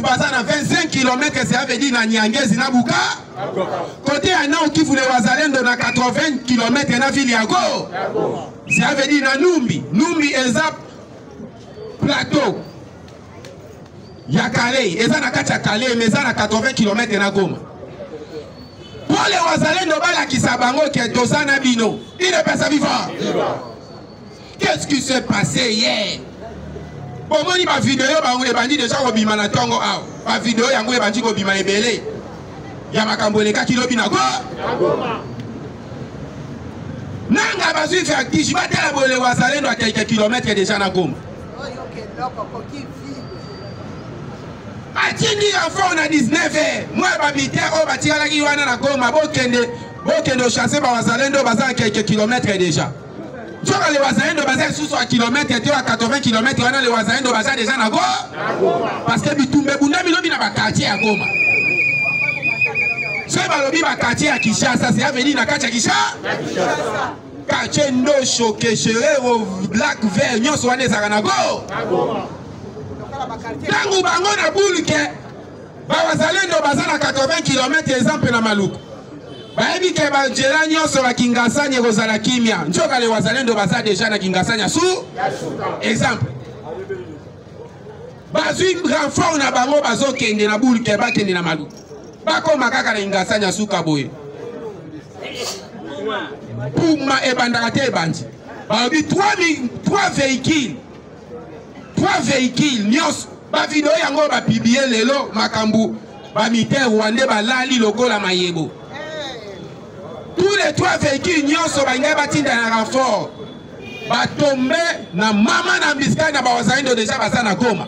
baza na 25 km, ça veut dire na Nyangezi na Buka. Côté à Nord Kivu les Wazalendo na 80 km na ville ya Go. Ça veut dire na Numbi. Numbi ezap plateau. Ya Calais, eza na kati ya Calais, mais eza na 80 km na Goma. Pour les Wazalendo bala kisabango ke dozana bino. Il ne peut pas vivre. Qu'est-ce qui s'est passé hier? Bon, moni ma vidéo, les bandits déjà robima na tongo aw. Ma vidéo yango les bandits robima ebele. Ya makamboneka kilobina go. Nanga bazu faire actif, ba tela bolé Wazalendo à quelques kilomètres déjà na Goma. Atindi enfant na 19h. Moi ba militaire o ba tirala ki wana na Goma bokende chasser ba Wazalendo baza à quelques kilomètres déjà. Tu vois les Wazalendo baza sous 100 km et à 80 km wana les Wazalendo baza déjà na Goma. Parce que bitumbe bunda bilobi na ba quartier à Goma. C'est balobi ba quartier à Kinshasa, c'est avenir na quartier à Kinshasa. Quartier no choqué chere au lac vert nyonso wana ezaka na Goma. Tangu bango na bulke ba Wazalendo baza na 80 km exemple na Maluku. Baebi ke ba jela nyonso ba Kingasanya kozala kimia. Njoka le Wazalendo baza déjà na Kingasanya su. Exemple. Bazui renfort na bango bazokende na bulke ba kende na Maluku. Bakoma kaka na Kingasanya su kaboye. Puma ebandaka te ebandi. Baebi 3 véhicules. 3 véhicules, nyos, ba vidéo yango ba publier lelo makambu, ba militaire rwandais ba lali lokola mayebo. Tous les 3 véhicules nyos ba ngai batinda na renfort. Ba tomber na mama na biska na ba Wazalendo déjà basa na Goma.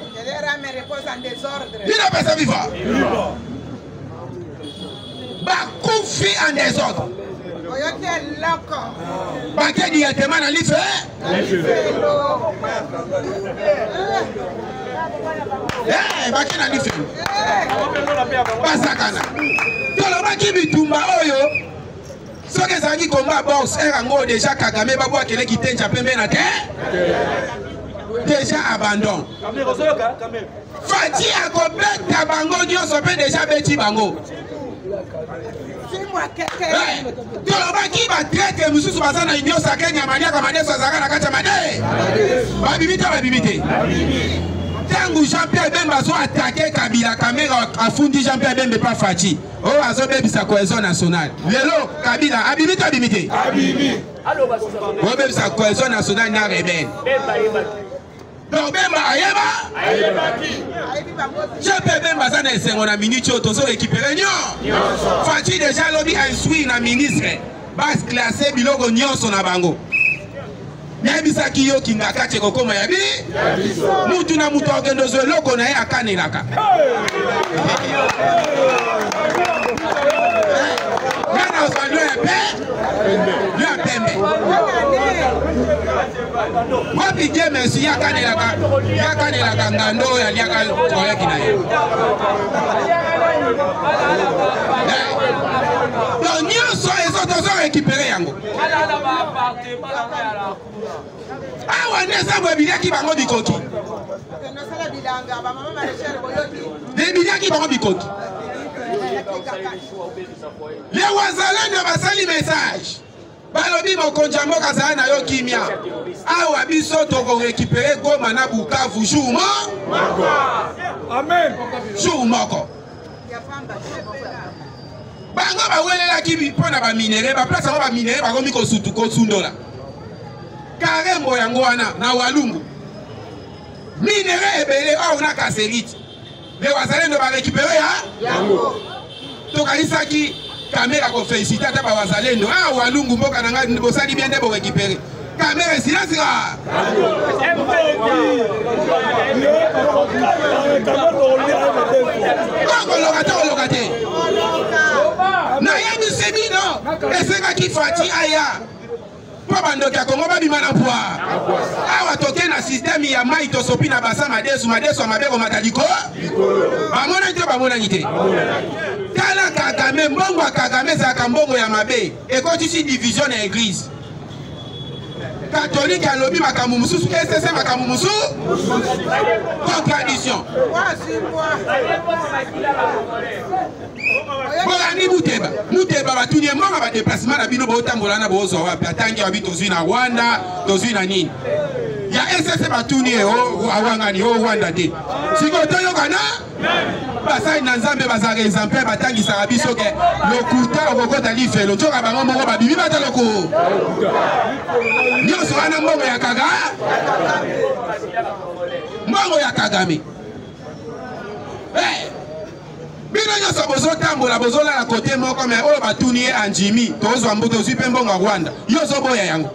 Il a pas ça vivre. Ba kufi en désordre. Baké directement dans l'IFE. Baké dans l'IFE. Basakana. Tolobaki bitumba oyo. Soki ezangi combat box erango déjà Kagame babo akele kitenja pembe na te. Déjà abandon. Fati akobeta bango nyonso pe déjà beti bango. Tolobaki ba traite mususu baza na Union Sacrée Nyamania kama Madeso azaka na kati ya Made. Babimite. Tangu Jean-Pierre Bemba zo attaquer Kabila Kamera afundi Jean-Pierre Bemba pas Fati. Oh azo bebisa cohésion nationale. Lelo Kabila abimite. Abimi. Allo basi. Oh bebisa cohésion nationale na rebelle. Donc Bemba ayebaki. Jean-Pierre Bemba za na esengo na minute oyo tozo récupérer nyo. Fati déjà lobby instruit na ministre. Bas classer biloko nyonso na bango. Nebisaki yo kingaka cheko koma yabi. Mutu na mutu okendo zo loko na ye akanelaka. Nana osando ya pembe. Wapi game si yakanelaka ngando ya liaka koleki na ye. Donc nyonso ezotozo récupérer yango. Awa nesa bobilaki bango bikoki. Debilaki bango bikoki. Les Wazalendo basali message. Balobi mokonja mboka za na yo kimia. Awa biso toko récupérer Goma na Bukavu jour moko. Amen. Jour moko. Bango ba welela ki pona ba minere ba place ba minere ba komi ko sutu ko sundola. Karembo yango wana na Walungu. Minere ebele o na kaseriti. Les Wazalendo ba récupérer yango. Tokalisaki Kamera ko féliciter ta ba Wazalendo. Ah Walungu mboka na ngai bosali bien de bo récupérer. Kamera silence là. Lokate. Na yebi semino. Esenga ki Fati aya. Po bando kia Kongo ba bimana poa. Awa toke na système ya mai to sopi na basa Madeso mabeko mataliko. Bamona nite. Tala Kagame mbongo Kagame za kambongo ya mabe. Ekoti si division na église. catholique à lobby makamumusu SSC makamumusu contradiction bolandi muteba batuni emonga ba déplacement na bino botambola na bozo wapi atangi wa bito zwi na Rwanda tozwi na nini ya SSC batuni awangani Rwanda te siko toyokana basali na nzambe bazaka exemple batangisaka biso ke lokuta okokota lifelo tyoka bango moko babibi bata loko nyonso wana mbongo ya Kagame bino nyonso bozotambola bozolala kote moko me oyo batuni ye anjimi tozwa mbuto ozwi mpe mbongo ya Rwanda yo ozoboya yango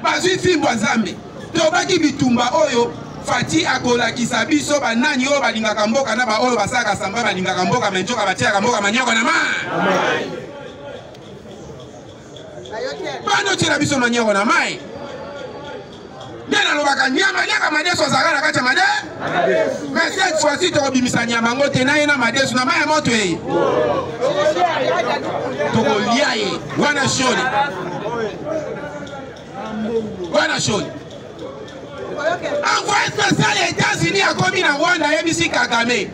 bazwi fimbo nzambe tobaki bitumba oyo Fati akolakisa biso banani oyo balingaka mboka na ba oyo basaka samba balingaka mboka menjoka batiaka mboka manyoko na ma bano tira biso manyoko na mai nena lobaka nyama nyaka madeso azaka na kati ya made mais cette fois-ci tokobimisa nyama ngo te na ye na madeso na mai ya moto ye tokolia ye wana shoni envoyé spécial les États-Unis à commis en Rwanda et Kagame.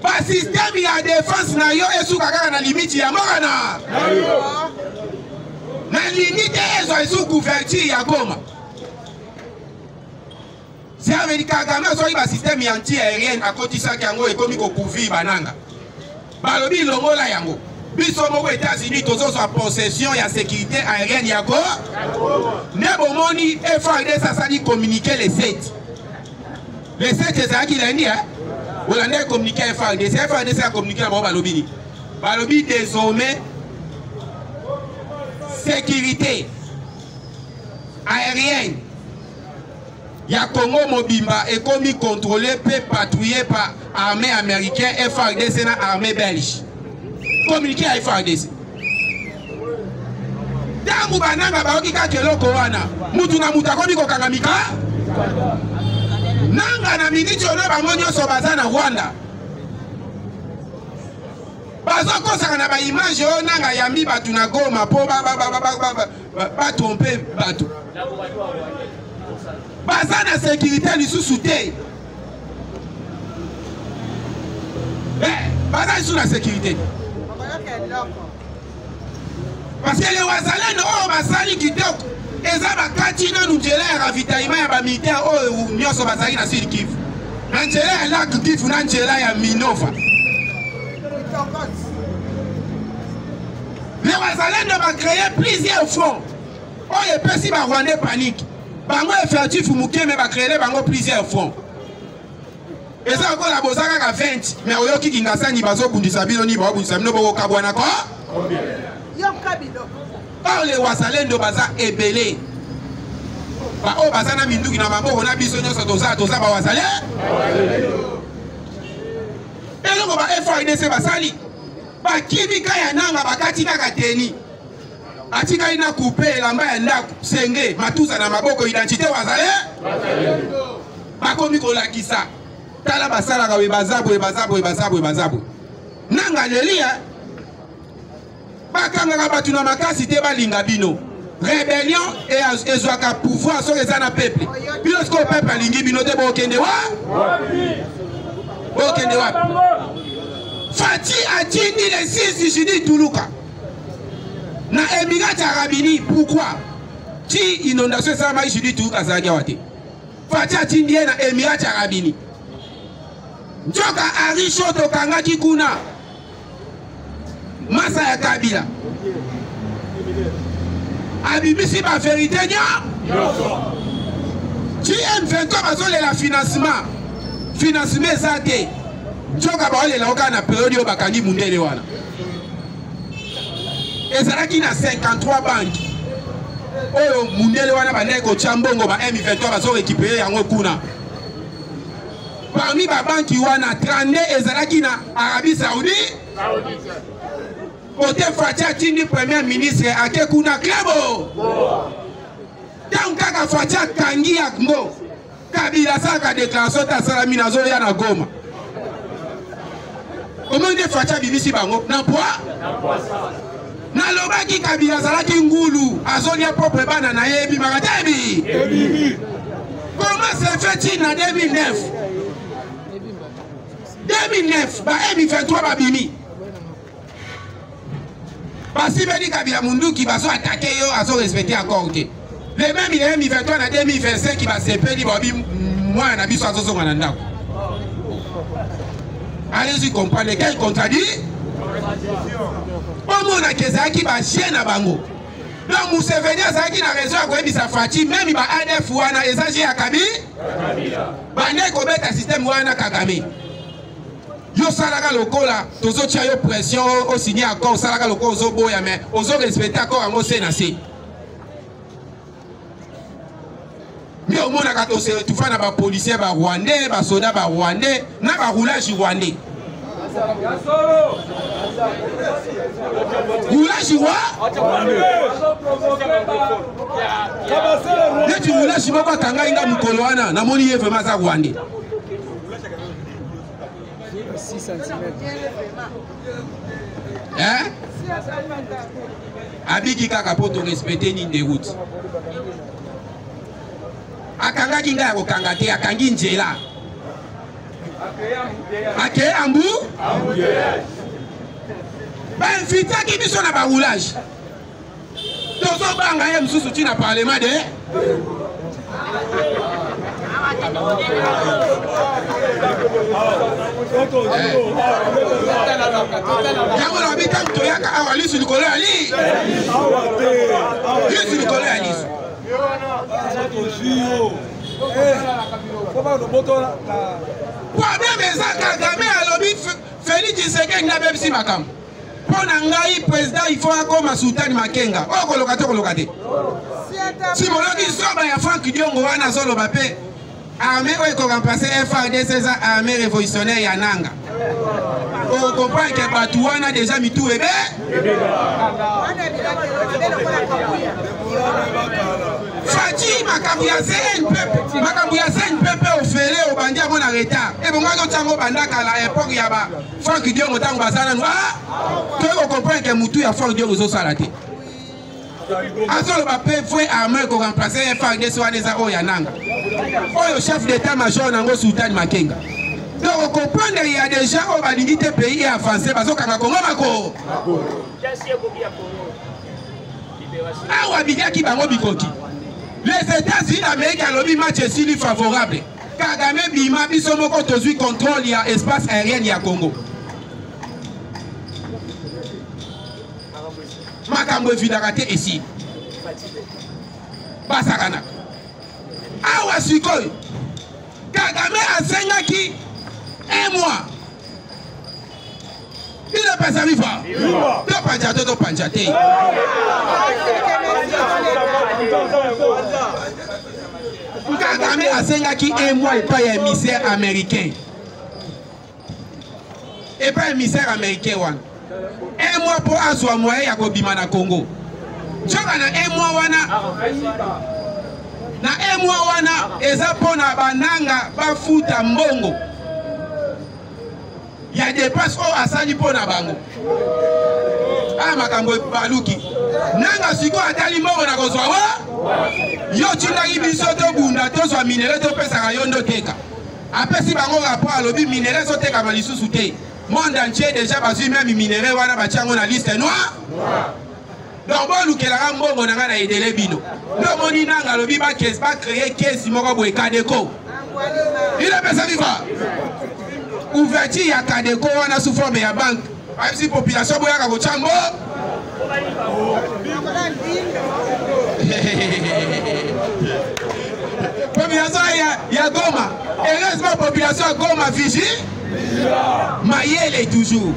Pas système il y a défense na yo et sous Kagame na limite ya morana. Na limite ils ont sous couverture ya goma. C'est avec Kagame so il système anti-aérien à côté ça yango et commis ko couvrir bananga. Balobi longola yango. Biso moko États-Unis tozo sa possession ya sécurité aérienne yako nebo moni FARDC sasali communiquer les 7 c'est ça qui l'a dit hein Hollandais communiquer FARDC a communiqué à balobi désormais sécurité aérienne ya Congo Mobimba est commis contrôlé peut patrouiller par armée américaine FARDC na armée belge communiquer à FARDC. Tangu bananga baoki ka keloko wana mutu na mutu akomi kokangamika nanga na miniti ono bango nyonso baza na Rwanda bazokosaka na baimage oyo nanga yambi bato na Goma mpo batrompe bato baza na sécurité lisusu te baza lisusu na sécurité parce que les Wazalendo oh basali kitoko eza bakati na nzela ya ravitaillement ya ba militaire oh nyonso bazali na Sud Kivu na nzela ya Lac Kivu na nzela ya Minova les Wazalendo ba créer plusieurs fonds oh epesi ba Rwandais panique bango effectif mukeme ba créer bango plusieurs fonds eza ko la bozaka ka 20 mais oyoki kingasa ni bazobundisa bino ni babundisa bino boko kabwana ko par les Wazalendo baza ebele ba o baza na minduki na maboko na biso nyonso toza ba Wazalendo eloko ba FARDC basali ba kibika ya nanga bakati kaka teni atika ina couper elamba ya ndako senge matuza na maboko identité Wazalendo bakomi kolakisa tala basala ka bazabo nanga lelia bakanga batu na makasi te balinga bino rébellion et ezwaka pouvoir sur les ana peuple bino sko peuple alingi bino te bokende wa Fati atindi les 6 Judi Tuluka na Émirats Arabes. Pourquoi ti inondation ça ma Judi Tuluka zaki wate Fati atindi na Émirats Arabes. Njoka arisho tokanga kikuna masa ya Kabila abimisi ba vérité nya M23 bazole la financement zate njoka baole la okana période bakandi mundele wana ezalaki na 53 banki oyo mundele wana bandeko chambongo ba M23 bazo récupérer yango kuna. Parmi les banques qui ont 32 ezalaki na Arabie Saoudite. Côté Fatia Tindi premier ministre ake kuna klabo. Tant kaka Fatia kangi akmo. Kabila saka déclaration ta salami nazo ya na Goma. Comment de Fatia bibisi bango na poa? Nalobaki Kabila zalaki ngulu azolia propre bana na yebi makatebi. Comment s'est fait-il en 2009? 2009 ba M23 babimi. Basi bedi Kabila munduki baso attaquer yo aso respecter encore OK. Les mêmes M23 en 2025 qui va se perdre babi moi na biso azo zonga na ndako. Allez-y comprendre quel contradit. Omo na kezaki ba chien na bango. Donc Museveni azaki na raison ya koyebisa Faci même ba ADF wana ezaji ya Kabila. Bande ko beta système wana Kagame. Yo salaka lokola tozo tia yo pression au signer accord salaka lokola ozo boya mais ozo respecter accord yango se na se. Mais au monde quand on se retrouve na ba policier ba rwandais ba soda ba rwandais na ba roulage rwandais. Roulage roi? Neti roulage moko tanga inga mukolo wana na moni ye vraiment za rwandais. 6 cm. Hein? Abiki kaka poto respecter ni de route. Akanga kinga ya kokanga te akangi njela. Ake ambu? Ba invita ki biso na ba roulage. Tozo banga ye msusu tina parlement de. Yango na bita mtoyaka awa lisu likolo ya li. Lisu likolo ya lisu. Problème eza Kagame alobi Félix Tshisekedi na bebisi makambo. Pona ngai président il faut akoma Sultani Makenga. Okoloka te koloka te. Si moloki soba ya Franck Diongo wana zoloba pe armée oyo ko remplacer FARDC za armée révolutionnaire ya nanga. On comprend que batou wana déjà mitou ebe. Faci makambo ya CNPP, makambo ya CNPP ofele obandi yango na retard. Et bon moi ntango bandaka la époque ya ba Franck Diongo ntango bazana no to comprend que mutu ya Franck Diongo zo sala te. Azolo ba pe foi armée ko remplacer FARDC wana za oya nanga. Oyo chef d'état-major nango Sultani Makenga. Donc on comprend qu'il y a des gens au balingi te pays avancé parce que Congo mako. Awa bigaki bango bikoki. Les États-Unis d'Amérique a lobby match si favorable. Kagame bima biso moko tozui contrôle ya espace aérien ya Congo. Makambo evidaka te ici. Basakana. Awa sikoy. Kagame asengaki un mois. Il est pas sa viva. To panjate. Kagame asengaki un mois et pas un émissaire américain. Et pas un émissaire américain one. Un mois pour aswa moyen ya kobima na Congo. Choka na un mois wana. Na un mois wana eza pona bananga bafuta mbongo. Ya dépasse o asali pona bango. Ah makambo baluki. Nanga siko atali mbongo na kozwa wa. Yo chindaki biso to bunda to so minere to pesa yo ndo teka. Apesi bango rapport alobi minere so teka malisusu te. Monde entier déjà bazui même minere wana bachango na liste noire. Donc bon lukelaka mbongo nanga na edele bino. Le moni nanga lobi ba créer caisse moko boye Kadeko. Il a pesa viva. Ouverture ya Kadeko wana sous forme ya banque. Même si population boya ka kochambo. Population ya Goma. Heureusement population ya Goma Fiji. Mayele toujours.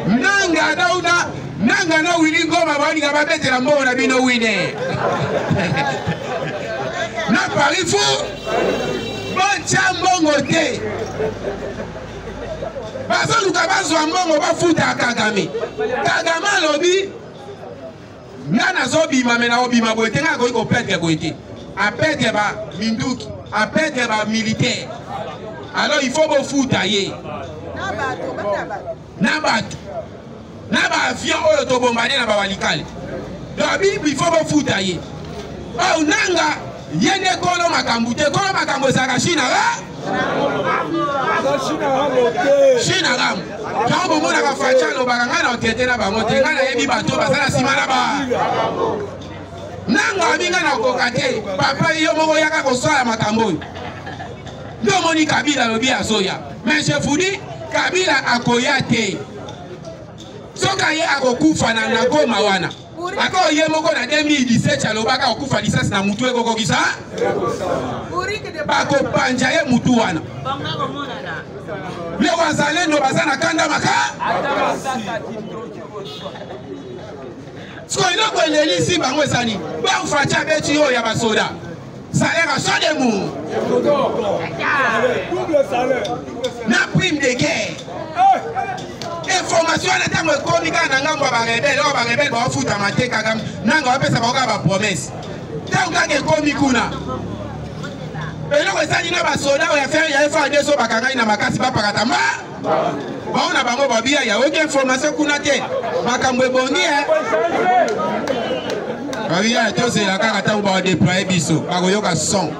Nanga dauna nanga na wili Goma bani ka babetela mbongo na bino wine. Na Paris fou. Bon chambongo te. Bazo luka bazwa mbongo bafuta Kagame. Kagame lobi nana zobima mena obima boye tenga ko perdre boye. A perdre ba minduki, a perdre ba militaire. Alors il faut beau foutre ailleurs. Nabatu. na ba avion oyo to bombarder na ba walikale donc il faut ba futa ye oh nanga yende kolo makambu te kolo makambu saka China China ram quand vous mona ka facha lo bakanga na otete na bango te ngana yebi bato basala sima na ba nanga binga na kokate papa yo moko yaka kosala makambo ndo moni Kabila lobi azoya mais je vous dis Kabila akoya te soka ye akokufa na Goma wana ako ye moko na 2017 alobaka okufa lisasi na mutu ekokokisa bako panja ye mutu wana le wazalendo baza na kanda maka sko iloko elelisi bango ezani bafacha beti oyo ya basoda salaire à chaque mot na prime de guerre information na tango komika na ngambo ba rebelle ba futa mateka kam nanga wapesa ba promesse tango kake komikuna eloko esani na basoda oyo ya FARDC so bakangai na makasi bapakata ma baona bango babia ya oke information kuna te makambo ebongi babia tozela kaka tango ba déployer biso bakoyoka son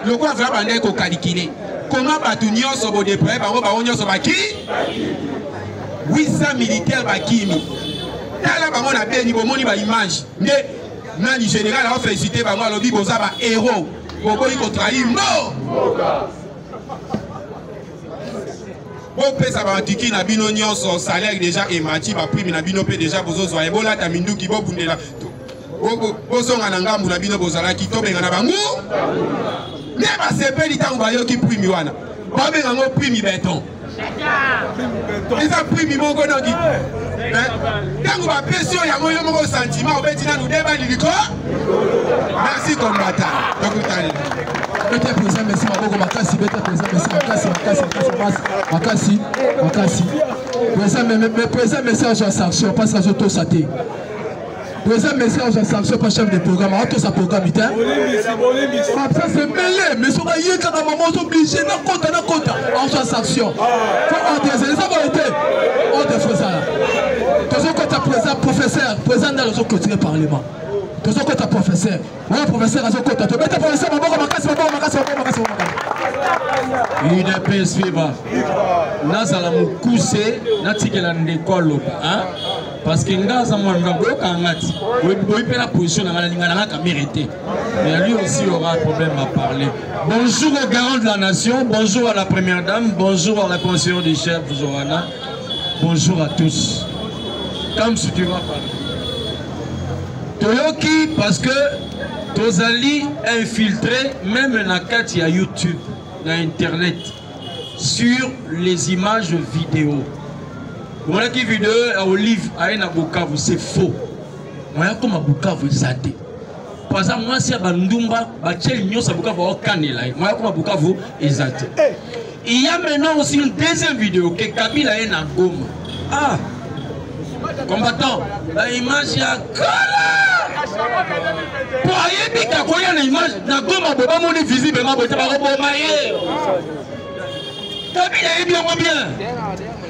le quoi va bande ko calculer comment batu nyonso bo déployer bango ba nyonso baki 800 militaires bakimi tala bango na beni bomoni ba image nde nani général a félicité bango alobi boza ba héros boboyi ko trahir no bon pesa ba antiki na bino nyonso salaire déjà emati ba prime na bino pe déjà bozozwa ebola ta minduki bobundela bozonga na ngambu na bino bozalaki tobenga na bango ne ba sepeli tango bayoki prime wana babenga ngo prime béton eza prime moko nongi tango bapesi oyo yango yo moko sentiment obeti nanu deba liliko merci combattant tokutani bete président merci maboko makasi bete président merci makasi président message en sanction parce que je to saté président message en sanction pas chef de programme on to sa programme ita ça c'est mêlé mais so ba yeka na maman obligé na kota en sanction faut désolé ça va été on défend ça toujours quand tu président professeur président dans le côté parlement toujours quand tu professeur ouais professeur à ce côté tu mets professeur maboko makasi UDPS viva nazala mukuse natikela ndeko loba hein parce que ngaza mwanga boka ngati oui pe la position na linga na ka mérité mais lui aussi aura un problème à parler. Bonjour aux garants de la nation, bonjour à la première dame, bonjour à la conseillère du chef Zorana. Bonjour à tous. Comme si tu vas parler. Toyoki parce que Tozali infiltré même na kati ya YouTube, na internet sur les images vidéo. Voilà qui vidéo à Olive à Bukavu, c'est faux. Moi comme à Bukavu zate. Par exemple moi si à Bandumba, Bachel Nyos à Bukavu au Kanela. Moi comme à Bukavu zate. Il y a maintenant aussi une deuxième vidéo que Kabila est en Goma. Ah. Combattant, la image ya Kala. Pour ayebi ka koya na image na Goma boba moni visible ma bote ba ko maye. Kabila est bien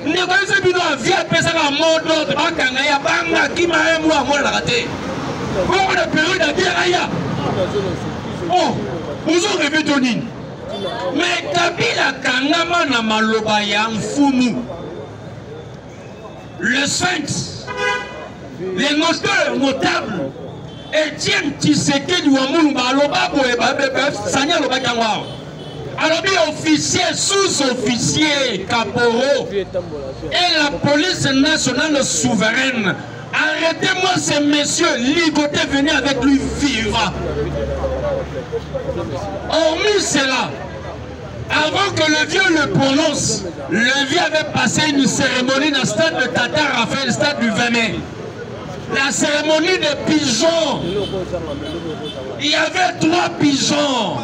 ne connaissez plus dans vie pesa la mode de bakanga ya banga ki ma mo amona la raté. Bon de période de guerre ya. Oh, vous rêvez Tonine. Mais Kabila kangama na maloba ya mfumu. Le Sphinx, les notables, Etienne Tshisekedi Ouamoulou Baloba Boeba Sanya Lobakangwa. Alors bien officier, sous-officier, caporaux et la police nationale souveraine. Arrêtez-moi ces messieurs, ligotés, venez avec lui vivre. Hormis cela, avant que le vieux le prononce, le vieux avait passé une cérémonie dans le stade de Tata Raphaël, le stade du 20 mai. La cérémonie des pigeons. Il y avait 3 pigeons.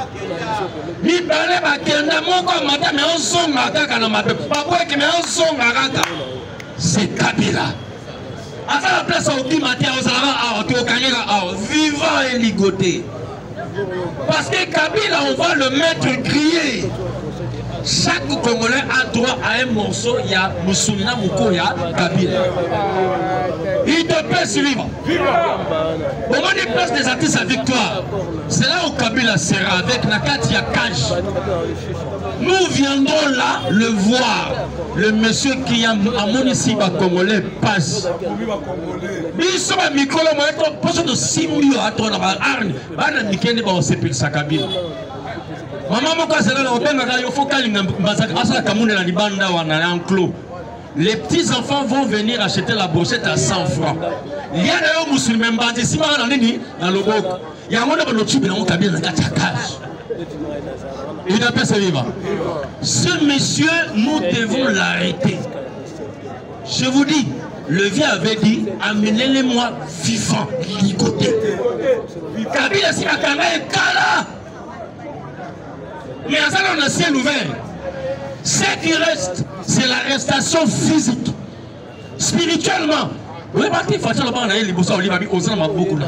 C'est Kabila. À la place où vivant et ligoté. Parce que Kabila, on va le mettre grillé. chaque Congolais a droit à un morceau, il y a Moussoulina Moukoya, Kabila. Il te peut suivre. Au moment des places des artistes à victoire, c'est là où Kabila sera avec Nakatia Kaj. Nous viendrons là le voir. Le monsieur qui a mon ici, Congolais, passe. Il sera Mikolo, moi, pour de Simio à ton arne, Bana Mikene, on s'épile sa Kabila. Maman, moi, c'est là, il faut les petits enfants vont venir acheter la brochette à 100 francs. Il y a d'ailleurs musulmans, dans le bok. Il y a un monde qui il n'a pas vivre. Ce monsieur, nous devons l'arrêter. Je vous dis, le vieux avait dit, amenez-les-moi vivants, ligotés. Kabila si la caméra est cala. Mais ça, on a ciel ouvert. Ce qui reste, c'est l'arrestation physique. Spirituellement. Vous voyez pas qu'il faut faire le banc, il faut faire beaucoup de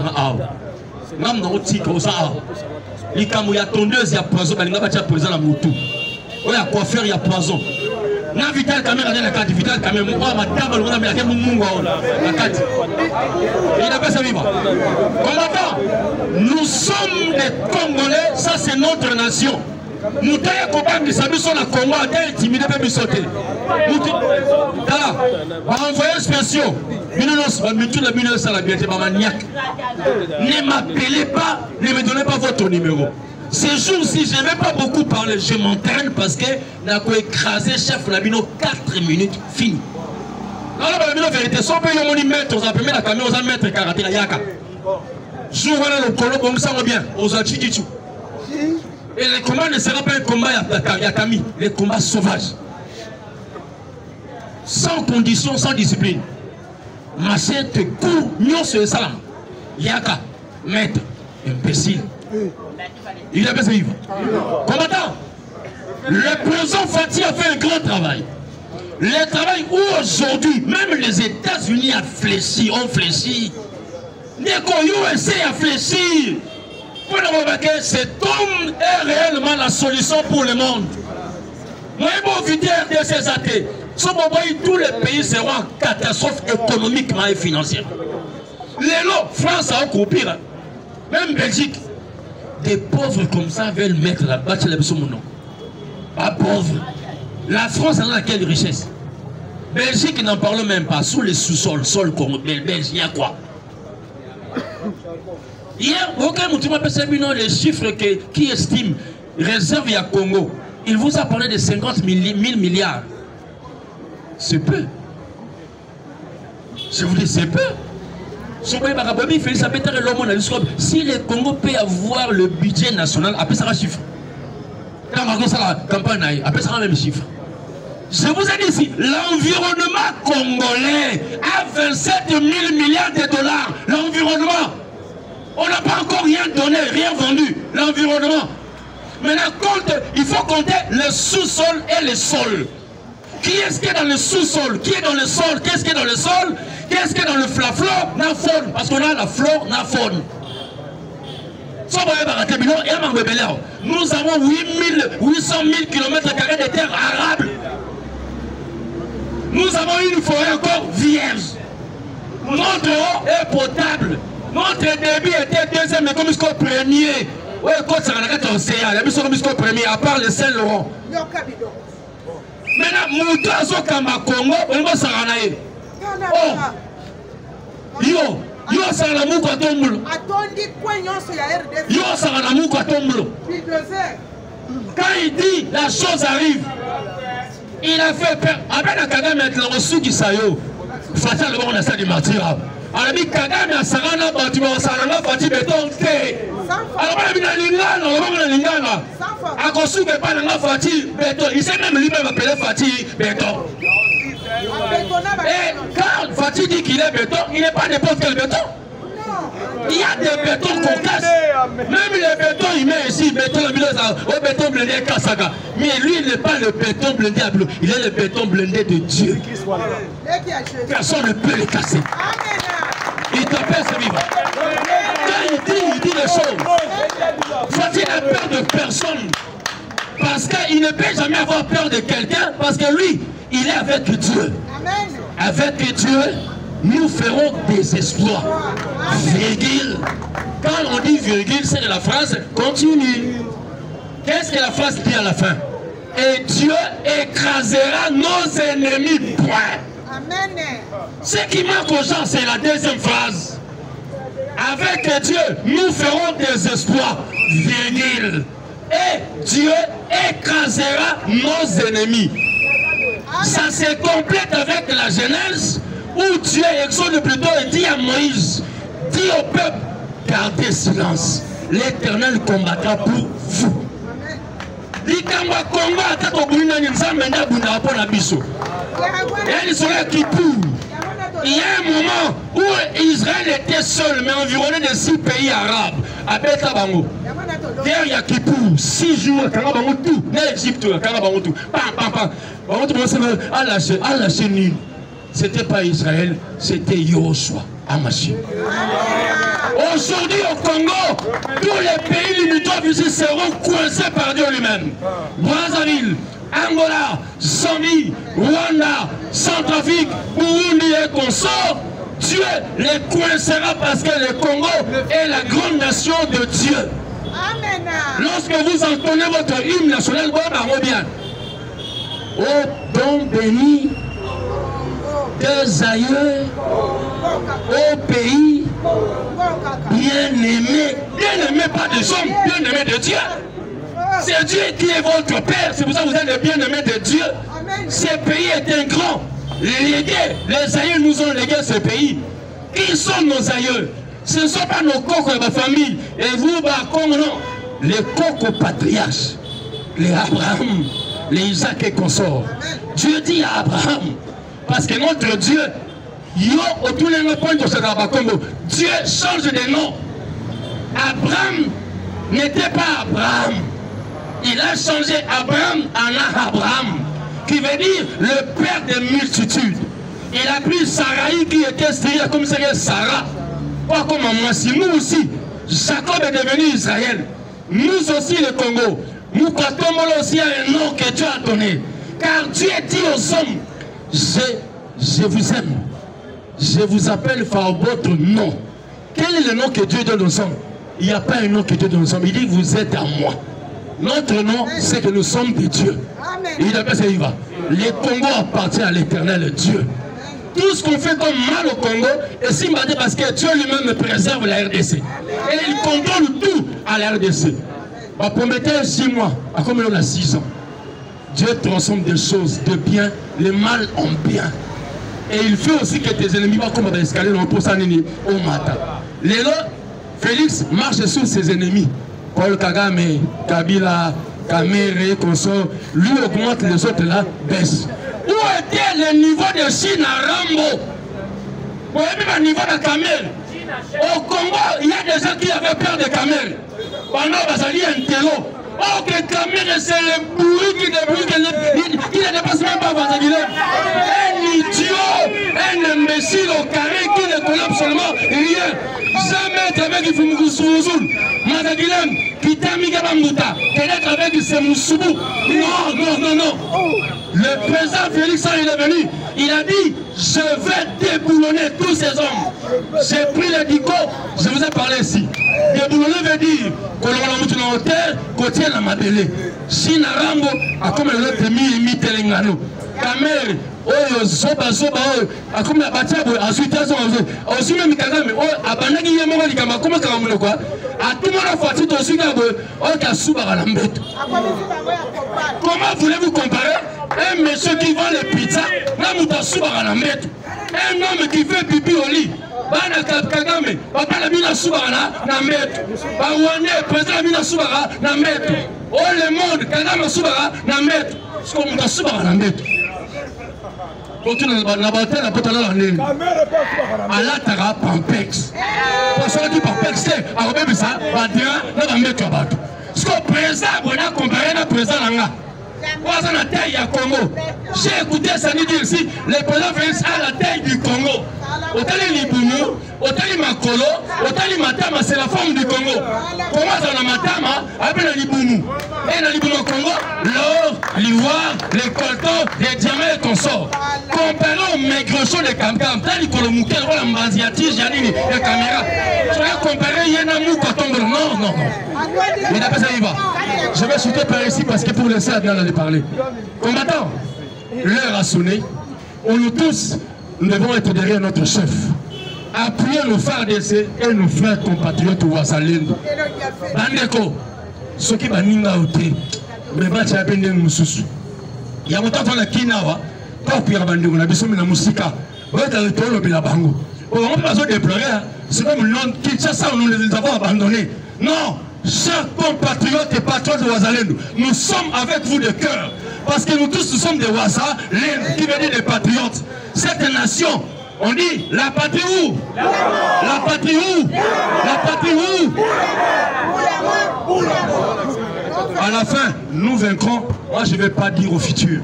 il y a tondeuse, il y a poison, il y a poison à Moutou. Il y a coiffeur, il y a poison. Il y a vital caméra dans la carte, vital caméra, madame, il y a la carte. Il n'a pas sa vivre. Combattant, nous sommes des Congolais, ça c'est notre nation. Nous avons compris que ça nous sommes à Congo, on a intimidé, on a sauté. Envoyés spéciaux. Ne m'appelez pas, ne me donnez pas votre numéro. Ces jours-ci, je ne vais pas beaucoup parler, je m'entraîne parce que j'ai écrasé chef Nabino 4 minutes, fini. Alors, la vérité, si on peut y mettre, on va mettre la caméra, on va mettre karaté à Yaka. Je vous vois le colo, on sent bien, on va dire tout. Et le combat ne sera pas un combat Yakami, les combats sauvages. Sans condition, sans discipline. Machette, coup, nion sur le salam. Yaka, maître, imbécile. Il a besoin de vivre. Combattant, le président Fati a fait un grand travail. Le travail où aujourd'hui, même les États-Unis ont fléchi. Neko USA a fléchi. Pour le moment, cet homme est réellement la solution pour le monde. Moi, je vais vous dire de ces athées. Tous les pays seront en catastrophe économiquement et financière. Les lots, France a encore pire. Même Belgique. Des pauvres comme ça veulent mettre la bâche de mon nom. Pas pauvres. La France a quelle richesse? Belgique n'en parle même pas. Sous les sous-sols, sol belge, il y a quoi? Hier, aucun mouton les chiffres qui estime réserve à Congo. Il vous a parlé de 50 000 milliards. C'est peu. Je vous dis, c'est peu. Si le Congo peut avoir le budget national, après ça va chiffre. Quand on a la campagne, après ça va même chiffre. Je vous ai dit ici, l'environnement congolais a 27 000 milliards de dollars. L'environnement. On n'a pas encore rien donné, rien vendu. L'environnement. Maintenant, il faut compter le sous-sol et le sol. Qui est-ce qui est dans le sous-sol? Qui est dans le sol? Qu'est-ce qui est dans le sol? Qu'est-ce qui est dans la flore? La faune. Parce qu'on a la flore, la faune. Nous avons 800 000 km² de terre arable. Nous avons une forêt encore vierge. Notre eau est potable. Notre débit était deuxième, mais comme jusqu'au premier. Oui, quand ça va être océan, il y a jusqu'au premier, à part le Saint-Laurent. Maintenant, Moutou Azokamba Congo, on va s'en aller. Oh, yo, ça va nous quoi tombe. Yo, ça va nous quoi tombe. Quand il dit la chose arrive, il a fait peur. Après, la Kagame est le reçu qui s'ayo. Fatal le bon on a ça du martyr. Alors, il Kagame a Sarana, bâtiment, Sarana, Fati béton, té. Alors, il a Lingana, on a Lingana. A conçu que pas la Fati béton. Il s'est même lui-même appelé Fati béton. Et quand Fati dit qu'il est béton, il n'est pas n'importe quel béton. Il y a des bétons cocasses. Même les bétons, il met ici, béton, au béton blindé Kassaga. Mais lui, il n'est pas le béton blindé à bleu. Il est le béton blindé de Dieu. Personne ne peut le casser. Il t'appelle ce vivant. Quand il dit les choses. Fati n'a peur de personne. Parce qu'il il ne peut jamais avoir peur de quelqu'un parce que lui, il est avec Dieu. Amen. Avec Dieu, nous ferons des exploits. Virgule. Quand on dit virgule, c'est que la phrase continue. Qu'est-ce que la phrase dit à la fin? Et Dieu écrasera nos ennemis. Point. Amen. Ce qui manque aux gens, c'est la deuxième phrase. Avec Dieu, nous ferons des exploits. Virgule. Et Dieu écrasera nos ennemis. Ça se complète avec la Genèse où Dieu exhorte plutôt et dit à Moïse, dis au peuple, gardez silence. L'Éternel combattra pour vous. Il y a un moment où Israël était seul, mais environné de 6 pays arabes. À Betabango. Derrière, il y a Kippour, 6 jours, tout. L'Égypte, tout. C'était pas Israël, c'était Yoshua, Amashi. Aujourd'hui au Congo, tous les pays limitrophes ici seront coincés par Dieu lui-même. Brazzaville, Angola, Zambie, Rwanda, Centrafrique, Burundi et consorts, Dieu les coincera parce que le Congo est la grande nation de Dieu. Amen. Lorsque vous entendez votre hymne national, bien. Ô don béni des aïeux, au pays bien-aimé, bien-aimé pas des hommes, bien-aimé de Dieu. C'est Dieu qui est votre Père, c'est pour ça que vous êtes le bien-aimé de Dieu. Ce pays est un grand légué. Les aïeux nous ont légué ce pays. Qui sont nos aïeux? Ce ne sont pas nos cocos et ma famille. Et vous, Congo, non. Les cocos patriarches, les Abraham, les Isaac et consorts. Dieu dit à Abraham, parce que notre Dieu, Dieu change de nom. Abraham n'était pas Abraham. Il a changé Abraham en Abraham, qui veut dire le père des multitudes. Il a pris Sarai qui était stérile comme c'est Sarah. Pas comme moi, si nous aussi, Jacob est devenu Israël. Nous aussi le Congo. Nous partons aussi à un nom que Dieu a donné. Car Dieu dit aux hommes, je vous aime. Je vous appelle par votre nom. Quel est le nom que Dieu donne aux hommes? Il n'y a pas un nom que Dieu donne aux hommes. Il dit vous êtes à moi. Notre nom, c'est que nous sommes des dieux. Il appelle ça, il va. Le Congo appartient à l'éternel Dieu. Tout ce qu'on fait comme mal au Congo, et si parce que Dieu lui-même préserve la RDC. Et il contrôle tout à la RDC. On promettait 6 mois, à comme on a 6 ans. Dieu transforme des choses de bien, le mal en bien. Et il fait aussi que tes ennemis vont comme escalier dans le posanini au matin. Lélo, Félix marche sur ses ennemis. Paul Kagame, Kabila, Kamere, consort, lui augmente, les autres là baissent. Où était le niveau de Chine à Rambo? Vous voyez même le niveau de Kamel. Au Congo, il y a des gens qui avaient peur de Kamel. Pendant Basali un télo. Oh, que Kamel, c'est le bruit qui débrouille, il ne dépasse même pas Basali. Un idiot, un imbécile au carré qui ne connaît absolument rien. Jamais avec Ifumukusuuzul, Mazagilem, Kitamiga Mouta, peut-être avec Semoussoubou. Non. Le président Félix, il est venu, il a dit, je vais déboulonner tous ces hommes. J'ai pris le dico, je vous ai parlé ici. Déboulonner veut dire que l'on a terre, qu'on tient la mabélé. Si Narambo a comme le autre mi telengano. Kamere, oh, zoba, a comme la bâtisse, a suite à son aussi même Kagame, oh, a banagi yamori kama, comment Karamuno quoi? A tout le monde a fatigué au Sugabo, oh, Kasuba à la mbête. Comment voulez-vous comparer un monsieur qui vend les pizzas, là, Mouta Suba à la mbête? Un homme qui fait pipi au lit. Bana Kagame, papa la mina Subara, na mbête. Bawane, président la mina Subara, na mbête. Oh, le monde, Kagame Subara, na mbête. Ce qu'on Mouta Subara, na mbête. Na bataille la bataille la nene. Alatara Pampex. Pour ceux qui Pampex, c'est à Robert Bissa, Badira, na mbête à bateau. Ce qu'on présente, on a comparé na présent là. à la taille à Congo. J'ai écouté ça nous dire ici, le président Félix a la taille du Congo. Otali Liboumou, Otali Makolo, Otali Matama, c'est la forme du Congo. Comment ça, la Matama, après la Liboumou. Et la Liboumou au Congo, l'or, l'ivoire, les coltons, les diamants et consorts. Comparé au maigre-chaud des Kamkam, Tali Kolomouké, la Mbanziati, Janini, les caméras. Tu vas comparer Yenamou, Kotombo. Non, non, non. Mais d'après ça, il va. Je vais chuter par ici parce que pour laisser Adnan aller parler. Combattant, l'heure a sonné. On nous tous, nous devons être derrière notre chef. Appuyer nos FARDC et nos frères compatriotes au Ouazalendo. Bandeko, ce qui va nous ôter, mais va te appeler Moussous. Il y a longtemps qu'on a Kinawa, pas pour Bandeko, on a besoin de la musique. On va être le Bilabango. On n'a pas besoin de pleurer. C'est comme l'on qui ça, nous les avons abandonnés. Non! Chers compatriotes et patriotes de Ouazalendo, nous sommes avec vous de cœur. Parce que nous tous, nous sommes des Ouaza, qui veut dire des patriotes. Cette nation, on dit la patrie où? La patrie où? La patrie où? À la fin, nous vaincrons. Moi, je ne vais pas dire au futur.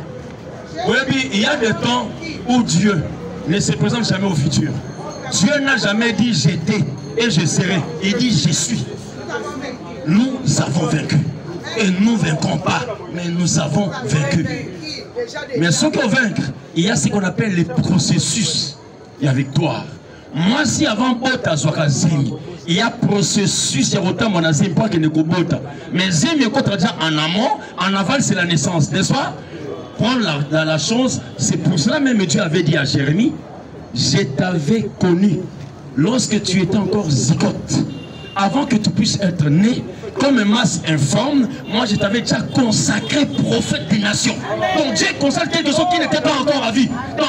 Oui, il y a des temps où Dieu ne se présente jamais au futur. Dieu n'a jamais dit j'étais et je serai. Il dit je suis. Nous avons vaincu. Et nous ne vaincrons pas, mais nous avons vaincu. Mais ce qu'on vaincre, il y a ce qu'on appelle les processus. Il y a victoire. Moi, si avant Bota Zouakazim, il y a processus, il y a autant mon azim, pas que ne Bota. Mais Zim, il y a déjà en amont, en aval, c'est la naissance. N'est-ce pas? Prendre la chose, c'est pour cela même que Dieu avait dit à Jérémie, je t'avais connu lorsque tu étais encore zigote. Avant que tu puisses être né, comme une masse informe, moi je t'avais déjà consacré prophète des nations. Donc Dieu consacre quelque chose qui n'était pas encore à vie. Donc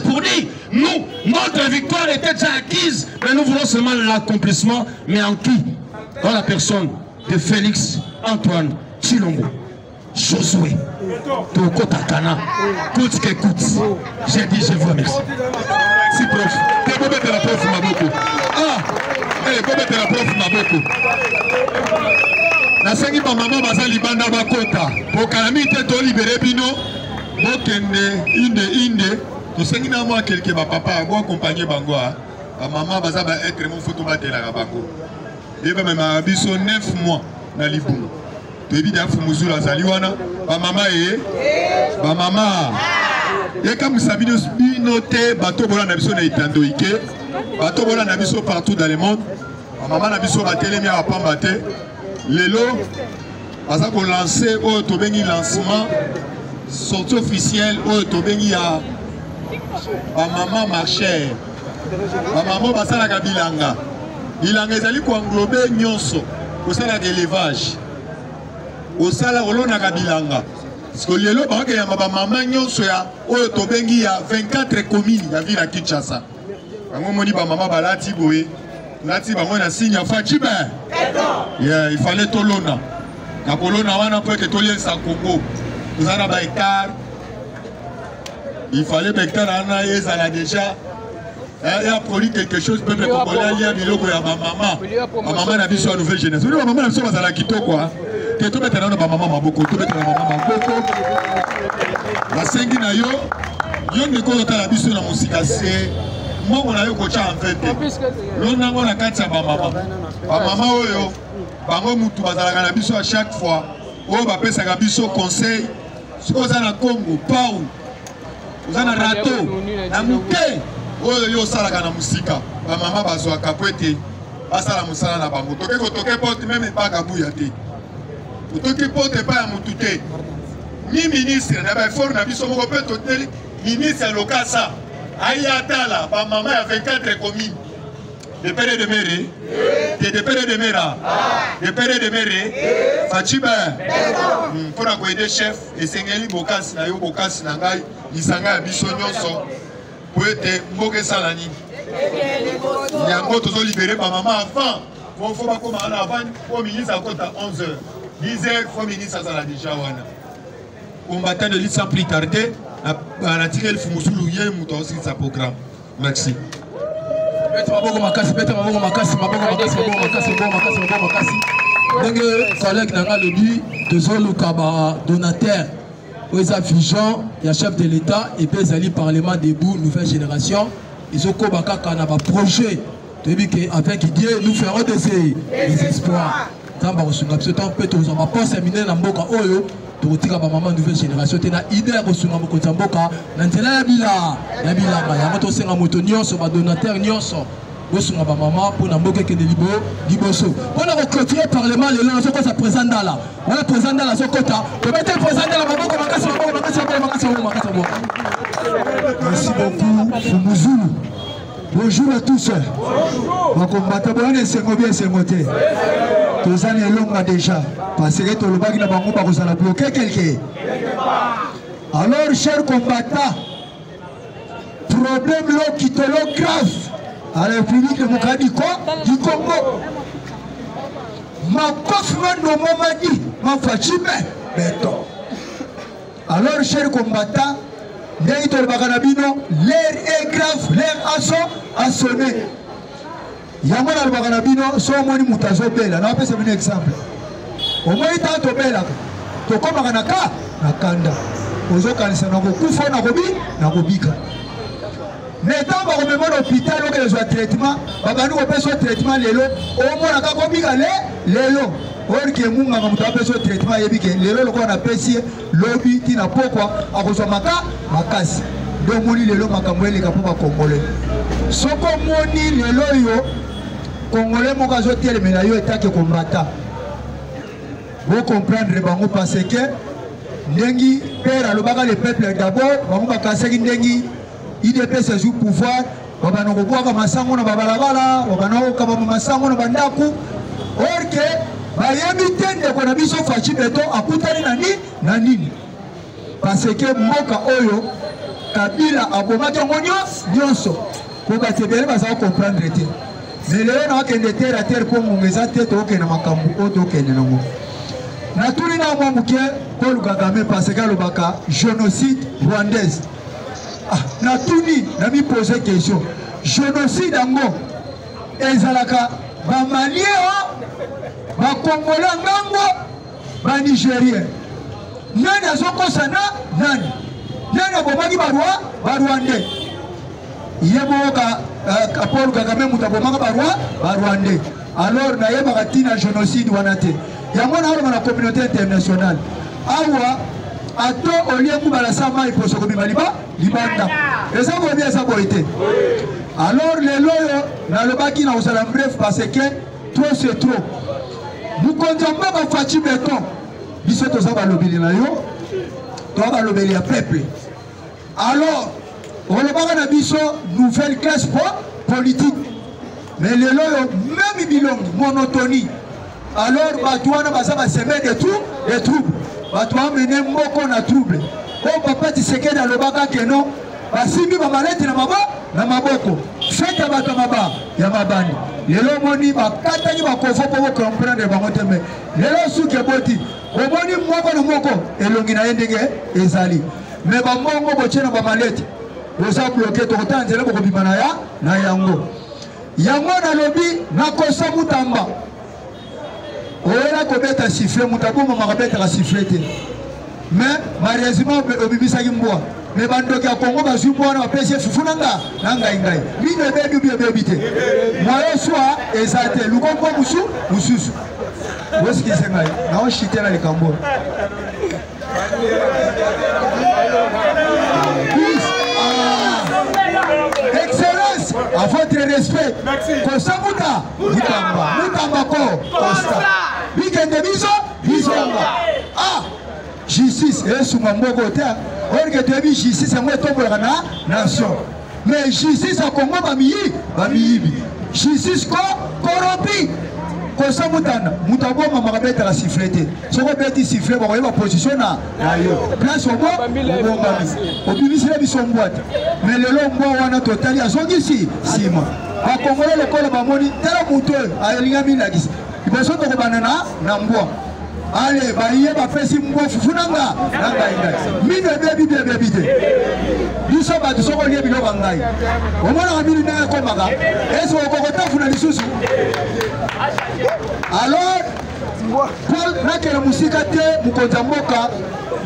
pour dire, nous, notre victoire était déjà acquise, mais nous voulons seulement l'accomplissement, mais en qui? Dans la personne de Félix Antoine Tshilombo. Josué, Toko Takana, coûte que coûte. J'ai dit, je vous remercie. Si prof, tu peux mettre la prof Maboko. Ah, tu peux mettre la prof Maboko. La sengi pa maman bazali banda bakota. Pour calamité to libéré bino, bokende inde. To sengi na moi quelque ba papa, moi accompagner bangoa. Ba maman bazaba être mon photo batela la bango. Et ba même biso 9 mois na Liboumou. Tu es bien fumuzulu azali wana ba mama ba mama et comme sabino binoté bato bola na biso na itandoike bato bola na biso partout dans le monde ba mama na biso batelemi a pambate lelo baza ko lancer au tobengi lancement sortie officielle au tobengi ya ba mama marché ba mama basala ka bilanga ezali ko englober nyonso ko sala élevage au sala olona kabilanga parce que lelo ba ya mama nyonso ya oyo tobengi ya 24 communes ya ville ya Kinshasa bango moni ba mama balati boye lati bango na signe ya Fachibe yeah, il fallait tolona na kolona wana pour que toliensa Congo ozana ba hectare il fallait ba hectare ana ezala déjà il a produit quelque chose peuple congolais il y a biloko ya ba mama na biso ya nouvelle génération ba mama na biso bazala kitoko quoi. Tu es mettre dans maman maboko, tu es maman maboko. La sengi na yo, yo ne connais la biso na musika c'est moi on a eu coach en fait. L'on a mon akatsa ba maman. Ba maman oyo, bango mutu bazala na biso à chaque fois. O ba pesa ka biso conseil. Siko za na Congo, pau. Za na rato, na muke. Oyo yo sala na musika. Ba maman bazwa kapwete. Basala musala na bango. Toke porte même pas kabuya te. Toki pote pas à Moutouté. Ni ministre, n'a fort n'a biso moko pe totel ministre lokasa. Ayatala, ba maman a 24 communes. De père de mère, de père de mère, de père de mère, Fachiba. Pour aider chef et sengeli bokas na yo bokas na ngai, isanga biso nyonso. Pour être mboke salani. Yango tozo libérer ba maman avant. Faut pas comme avant au ministre à côté à 11h. 10h, il faut ministre à la déjà. Combattant de l'île sans plus tarder, on a tiré le Fumousoulou, il y a un programme. Merci. Merci. ndenge collègue nanga lobi tozoluka ba donateur oza vision ya chef de l'État et puis ezali parlement debout nouvelle génération ezokoba kaka na ba projet toyebi ke avec Dieu nous ferons des espoirs tamba kosunga biso tant pe tozwa ba poste minene na mboka oyo tokotika ba maman nouvelle génération te na idée kosunga mokonzi mboka na nzela ya bilanga yango tosenga moto nyonso ba donateur nyonso bosunga ba maman pour na mboka kende liboso on a clôturé parlement le long soko sa président là on a président là sokota to mettre président là maboko makasi. Merci beaucoup Fumuzulu. Bonjour à tous. Bonjour. Bonne sengo bien sengoté. Tous années longues déjà parce que tout le bagi na bango ba kozala bloquer quelque. Alors chers combattants, problème là qui te lo grave à la République démocratique du Congo. Ma coffre no mamadi ma fachime béton. Alors chers combattants, l'air est grave, l'air a sonné. Yamana Baganabino, so moni mutazo bela, na pesa un exemple. Au moins tanto bela, to koma kanaka na kanda. Ozo kanisa na kufa na kobika. N'étant pas au même hôpital où ils ont traitement, babanu ont besoin de traitement lelo, au moins na kobika lelo. Or que munga ngamuta besoin de traitement yebike lelo loko na pesi lobby tina pokwa akozwa makasi. Donc moni lelo makamwele ka poba congolais. Soko moni lelo yo congolais moka zo telemela yo etake combattant. Vous comprendre bango parce que ndengi père alobaka le peuple d'abord bango bakaseki ndengi IDPS sous pouvoir babano ko masango na babalabala babano ko masango na bandaku. Or que bayemi tende ko na biso fachi beto akutani na nini parce que mboka oyo Kabila abomaki ngonyo nyonso ko batebele baza comprendre te mais leo na kende terre à terre pour ngeza te to ke na makambu o to ke nango na tuli na mwa muke Paul Kagame parce que alobaka génocide rwandaise na tuni na mi poser question génocide ngo ezalaka ba malien ba congolais ngango ba nigérien nani azokosa nani abomaki ba rwandais yeboka Paul Kagame mutabomaka ba rwandais alors na yebaka tina génocide wana te yango na la communauté internationale awa ato oliengu balasa mai poso kobima libanda eza bobi eza boite alors lelo yo nalobaki na osala bref parce que trop c'est trop mukonzi mboka fachi beton biso toza balobeli na yo toza balobeli ya peuple alors olobaka na biso nouvelle classe politique mais lelo yo même bilongi monotonie alors bato wana baza baseme de trouble bato amene moko na trouble o papa Tshisekedi alobaka keno basimbi bamaleti na maboko fete bato ya mabani lelo moni bakataki bakofo po comprendre bango te mais lelo suki eboti omoni moko na moko elongi na ye ndenge ezali mais bambongo botiena bamaleti oza bloke tokota nzela bokobima na yango nalobi nakosa mutamba oyela kobeta siffle mutaboma makabetaka siffle te mais malheureusement obibisaki mbwa mais bandoki ya Congo bazwi mbwa wana bapesi fufu na ngai bino ebebi ubi ebebi te moyo swa eza te lukongo mususu bosikise ngai naoshite na likambo excellence à votre respect Kosa Mutamba Costa Bikende Bizonga justice et Sumamboko or que tu as vu justice et moi tombe la nation mais justice à Congo Bamiyibi justice corrompu Kosa Mutabo Mamabeta la sifflette ce qu'on peut dire siffler pour ma position na place au bon au bibisi la bison boîte mais le long wana total ya zongi sima ba Congolais le kola ba moni tela muto alinga milagisi iboso to ko banana na mbwa ale ba iye ba pesi mbwa fufunanga nanga mine bebi te biso ba tsoko lie bilo bangai o mona mini na ko maga eso ko ko tafuna lisusu alors Paul nakela musika te mukonza mboka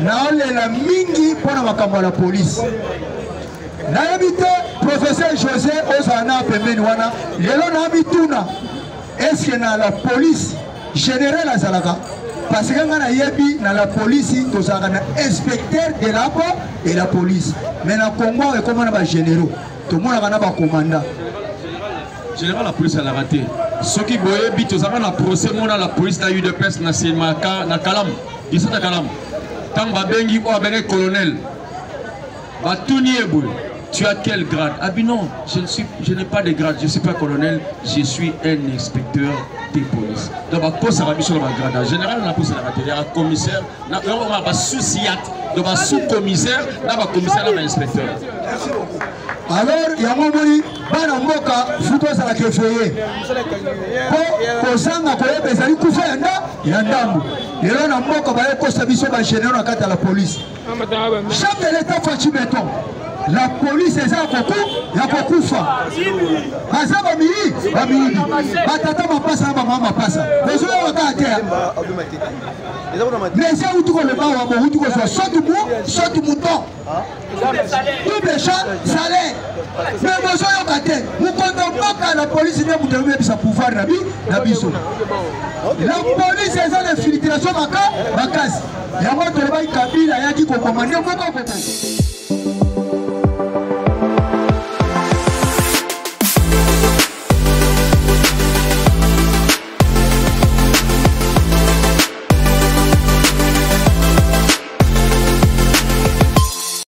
naolela mingi mpona makambo ya la polisi. Nayebi te professeur José ozana pembeni wana lelo nayebi tuna eske na la police générale azalaka parce que nga nayebi na la police tozalaka na inspecteur de la et la police mais na Congo ekoma na ba généraux tomonaka na ba commandant général la police a raté. Ce qui boye bito ça va na procès mona la police a eu de presse na cinéma na Kalam. Ici na Kalam. Tant ba bengi o bengi colonel. Ba tuni eboy. Tu as quel grade? Ah ben non, je n'ai pas de grade, je ne suis pas colonel, je suis un inspecteur des polices. Donc ma poste a mis sur ma grade. En général, la poste a raté. Il y a un commissaire, il y a un sous-siat, donc un sous-commissaire, il y a un commissaire, il y a un inspecteur. Alors, il y a un moment, bana mboka futo sala kefeye ko kozanga ko yebezali kufa ya ndambu lelo na mboka ba kosa biso ba général na kata la police chef de l'état Fachi Beton la police est à Kokufa. Azaba mii, bamii. Batata mapasa na mama mapasa. Bezo wakati. Mais ça où tu connais pas où tu connais soit du mouton. Double champ, salaire. Mais bezo wakati. Mukondoka la police ne mutembea bisa pouvoir na biso. La police est à l'infiltration makasi. Yango toleba Kabila yaki ko commander koko.